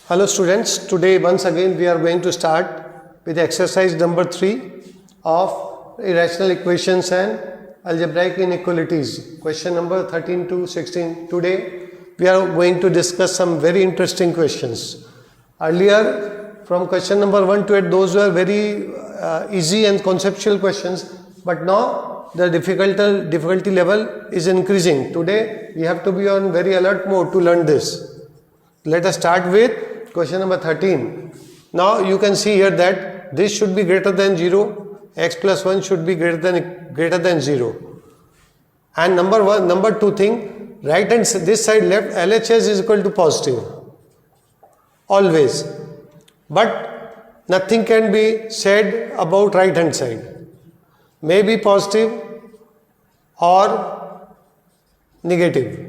Hello students, today once again we are going to start with exercise number 3 of irrational equations and algebraic inequalities. Question number 13 to 16. Today we are going to discuss some very interesting questions. Earlier from question number 1 to 8 those were very easy and conceptual questions, but now the difficulty level is increasing. Today we have to be on very alert mode to learn this. Let us start with question number 13. Now you can see here that this should be greater than 0, x plus 1 should be greater than 0. And number 2 thing, right hand this side left LHS is equal to positive. Always. But nothing can be said about right hand side. May be positive or negative.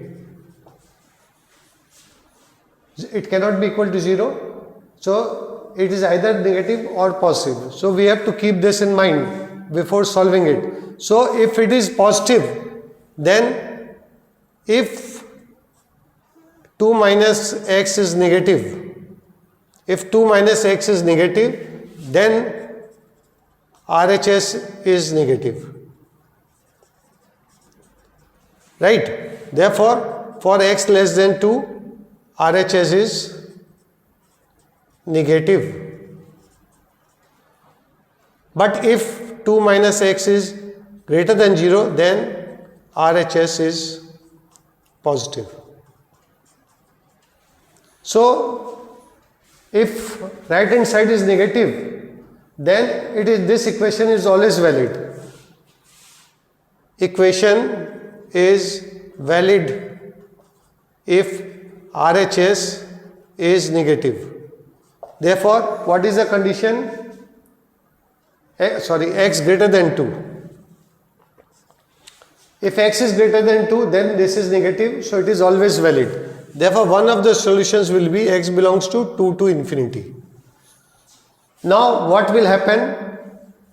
It cannot be equal to 0, so it is either negative or positive. So we have to keep this in mind before solving it. So if it is positive, then if 2 minus x is negative, then RHS is negative. Right? Therefore, for x less than 2, RHS is negative. But if 2 minus x is greater than 0, then RHS is positive. So, if right hand side is negative, then this equation is always valid. Equation is valid if RHS is negative. Therefore, what is the condition? X greater than 2. If x is greater than 2, then this is negative, so it is always valid. Therefore, one of the solutions will be x belongs to 2 to infinity. Now, what will happen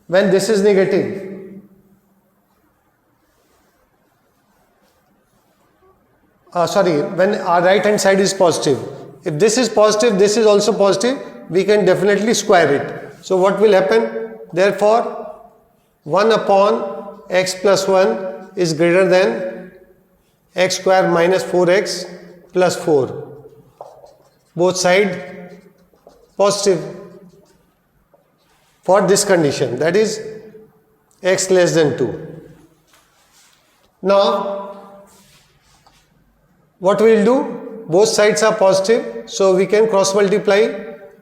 when this is negative? When our right hand side is positive. If this is positive, this is also positive, we can definitely square it. So what will happen? Therefore, 1 upon x plus 1 is greater than x square minus 4x plus 4. Both sides positive for this condition, that is x less than 2. Now, what we will do? Both sides are positive, so we can cross multiply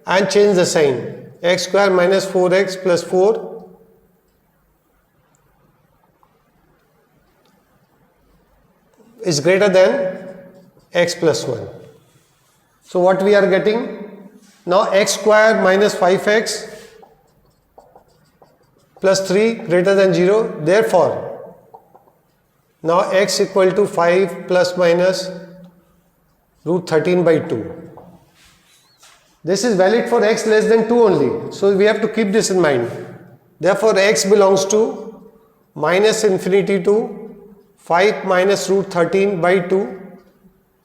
and change the sign. X square minus 4x plus 4 is greater than x plus 1. So what we are getting? Now x square minus 5x plus 3 greater than 0. Therefore, now x equal to 5 plus minus root 13 by 2. This is valid for x less than 2 only. So we have to keep this in mind. Therefore, x belongs to minus infinity to 5 minus root 13 by 2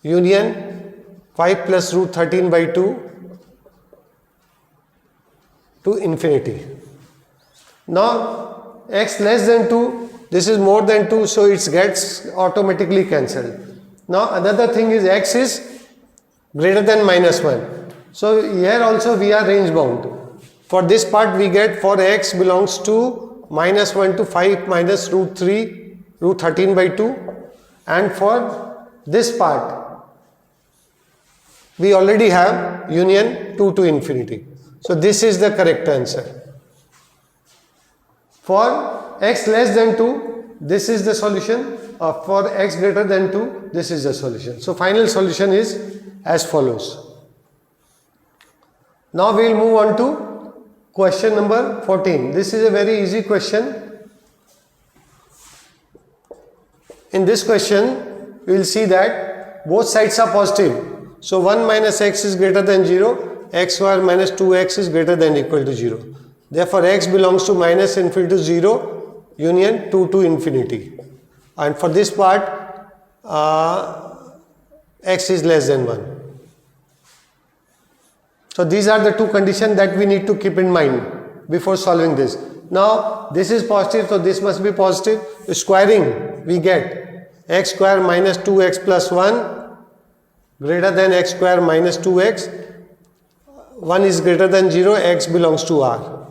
union 5 plus root 13 by 2 to infinity. Now, x less than 2, this is more than 2, so it gets automatically cancelled. Now another thing is x is greater than minus 1. So here also we are range bound. For this part we get for x belongs to minus 1 to 5 minus root 13 by 2, and for this part we already have union 2 to infinity. So this is the correct answer. For x less than 2, this is the solution. For x greater than 2, this is the solution. So final solution is as follows. Now we will move on to question number 14. This is a very easy question. In this question, we will see that both sides are positive. So 1 minus x is greater than 0, x square minus 2x is greater than equal to 0. Therefore, x belongs to minus infinity to 0 union 2 to infinity. And for this part, x is less than 1. So these are the two conditions that we need to keep in mind before solving this. Now this is positive, so this must be positive. Squaring, we get x square minus 2x plus 1 greater than x square minus 2x. 1 is greater than 0, x belongs to R.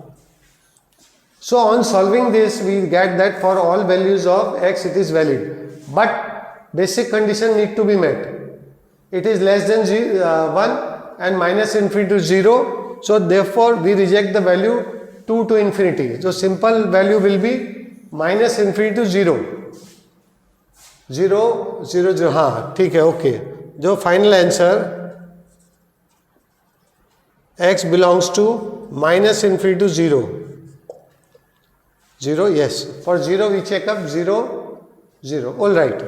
So on solving this, we get that for all values of x it is valid. But basic condition need to be met. It is less than 1 and minus infinity to 0. So therefore we reject the value 2 to infinity. So simple value will be minus infinity to 0. 0, 0, 0. हाँ ठीक है, okay. जो final answer x belongs to minus infinity to 0. 0, yes. For 0 we check up 0, 0. All right,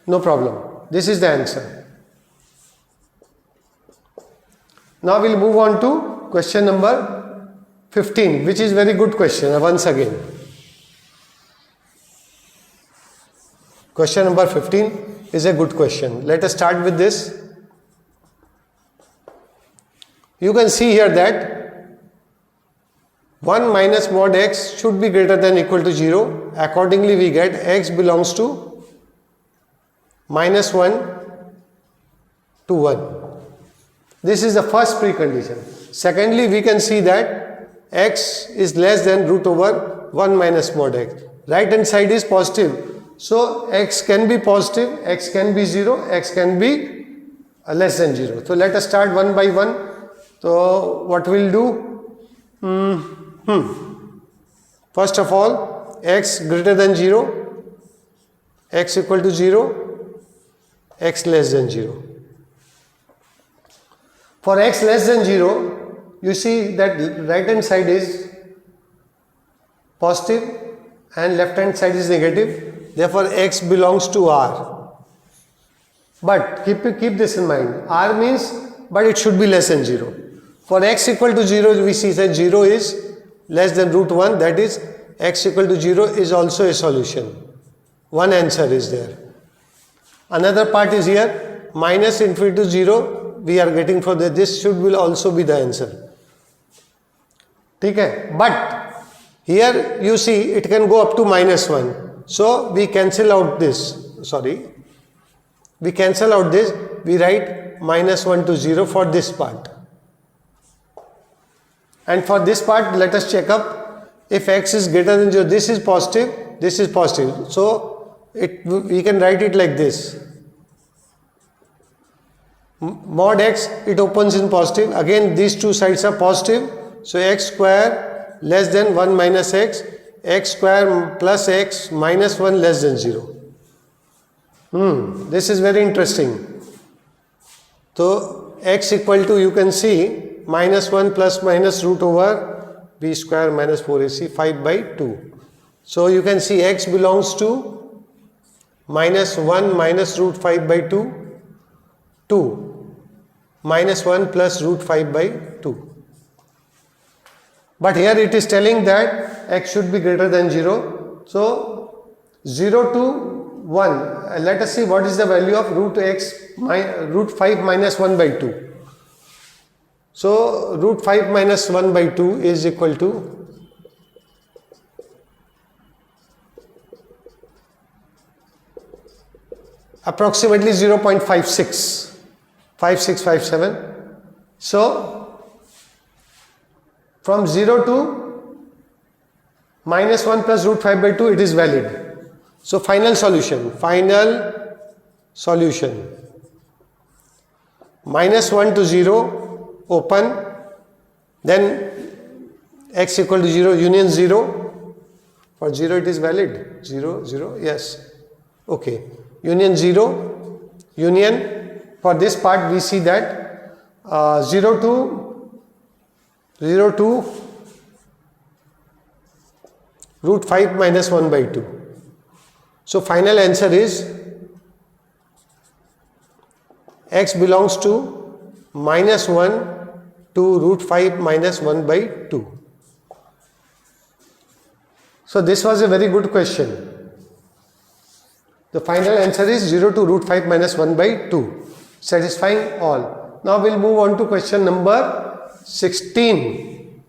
no problem. This is the answer. Now we'll move on to question number 15, which is very good question once again. Question number 15 is a good question. Let us start with this. You can see here that 1 minus mod x should be greater than or equal to 0. Accordingly, we get x belongs to minus 1 to 1. This is the first precondition. Secondly, we can see that x is less than root over 1 minus mod x. Right hand side is positive. So x can be positive, x can be 0, x can be less than 0. So let us start one by one. So what we'll do? First of all, x greater than 0, x equal to 0, x less than 0. For x less than 0, you see that right hand side is positive and left hand side is negative. Therefore, x belongs to R. But keep this in mind. R means, but it should be less than 0. For x equal to 0, we see that 0 is less than root 1. That is, x equal to 0 is also a solution. One answer is there. Another part is here, minus infinity to 0. We are getting for this will also be the answer. Okay? But here you see it can go up to minus 1. So we cancel out this. We cancel out this. We write minus 1 to 0 for this part. And for this part, let us check up if x is greater than 0. This is positive. This is positive. So we can write it like this. Mod x, it opens in positive. Again, these two sides are positive. So x square less than 1 minus x, x square plus x minus 1 less than 0. This is very interesting. So x equal to, you can see, minus 1 plus minus root over b square minus 4ac 5 by 2. So you can see x belongs to minus 1 minus root 5 by 2, 2. Minus 1 plus root 5 by 2. But here it is telling that x should be greater than 0. So 0 to 1. Let us see what is the value of root 5 minus 1 by 2. So root 5 minus 1 by 2 is equal to approximately 0.56. 5657. So from 0 to minus 1 plus root 5 by 2, it is valid. So final solution. Minus 1 to 0, open, then x equal to 0, union 0. For 0 it is valid. 0, 0, yes. Okay. Union 0, union. For this part we see that 0 to root 5 minus 1 by 2. So final answer is x belongs to minus 1 to root 5 minus 1 by 2. So this was a very good question. The final answer is 0 to root 5 minus 1 by 2. Satisfying all. Now we'll move on to question number 16.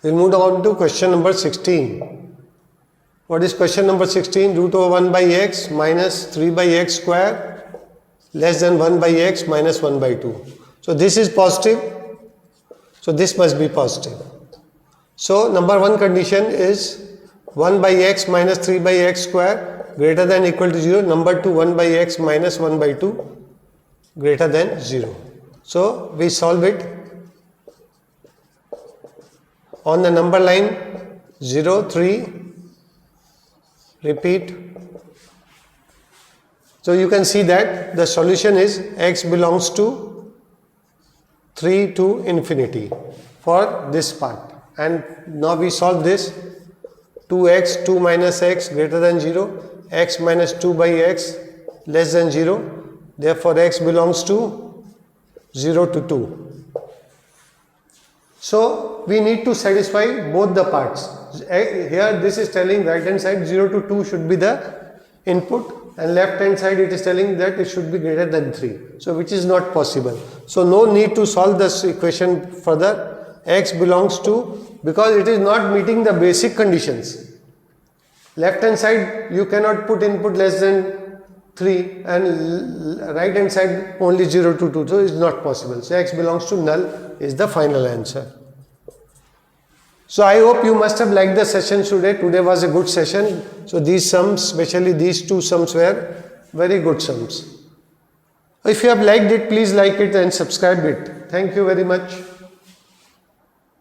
We'll move on to question number 16. What is question number 16? Root over 1 by x minus 3 by x square less than 1 by x minus 1 by 2. So this is positive. So this must be positive. So number one condition is 1 by x minus 3 by x square greater than or equal to 0. Number 2, 1 by x minus 1 by 2 greater than 0. So we solve it. On the number line 0, 3, repeat. So you can see that the solution is x belongs to 3 to infinity for this part. And now we solve this. 2x, 2 minus x greater than 0, x minus 2 by x less than 0. Therefore x belongs to 0 to 2. So we need to satisfy both the parts. Here this is telling right hand side 0 to 2 should be the input, and left hand side it is telling that it should be greater than 3. So which is not possible. So no need to solve this equation further. X belongs to, because it is not meeting the basic conditions. Left hand side you cannot put input less than 3, and right hand side only 0 to 2. So it is not possible. So x belongs to null is the final answer. So I hope you must have liked the session today. Today was a good session. So these sums, especially these two sums, were very good sums. If you have liked it, please like it and subscribe it. Thank you very much.